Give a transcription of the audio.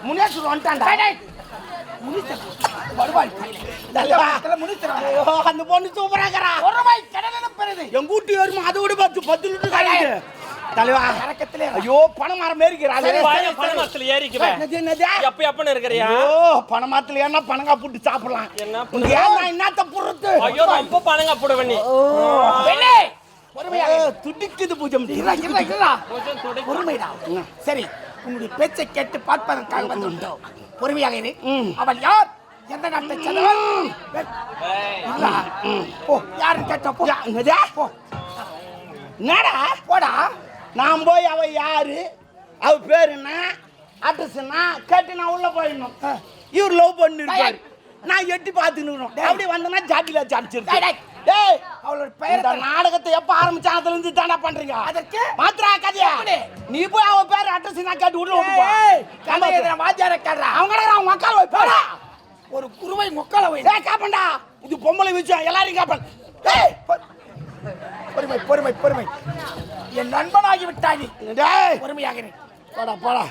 முனேஸ்வர் வந்துட்டான்டா. அந்த பொண்ணு சூப்பராக்கிறா. எங்க வீட்டு வருமா அதை விட 10 லிட்டர் காலையில தலைவா கரக்கத்திலே. ஐயோ பணமரம் ஏறிக்கிறாரு. பணமரத்துல ஏறிக்குவேன். எப்ப எப்பன்னு இருக்கிறியா? பணமரத்துல ஏன்னா பணங்கா போட்டு சாப்பிடலாம். என்னத்த புறத்து? ஐயோ ரொம்ப பணங்கா போடுவேன் நீ. துடிக்குது பூஜை. பொறுமைடா. சரி, உங்களுடைய பேச்சை கேட்டு பார்ப்பதற்காக வந்துவிட்டோம். பொறுமையாக இரு. அவள் யார்? எந்த நாட்டை சேர்ந்தவள்? யாருன்னு கேட்டா என்னடா போடா. நான் போய் அவ யாரு, அவ பேரு என்ன, அட்ரஸ் என்ன கேட்டு நான் உள்ள போயிடணும். இவர் லவ் பண்ணிருக்காரு. நான் எட்டி பார்த்துக்கணும். அப்படி வந்தனா ஜாட்டில அடிச்சிருக்கேன். டேய், அவளோட பெயர் நாடகத்தை எப்ப ஆரம்பிச்சாதுல இருந்து தாண்டா பண்றீங்க. அதற்கு மாத்ரா கதையா நீ போய் அவ பேர் அட்ரஸ் நான் கேட்டு உள்ள விட்டு போ. கதை எதுனா வாத்தியார கேட்றா. அவங்க மக்கால போய் போடா. ஒரு குருவை மொக்கால வை. டேய் காப்பண்டா, இது பொம்பளை விஷயம், எல்லாரும் காப்பன். டேய் பொறுமை பொறுமை பொறுமை. என் நண்பனாகி விட்டாய். டேய் பொறுமையாக இரு. போடா போடா.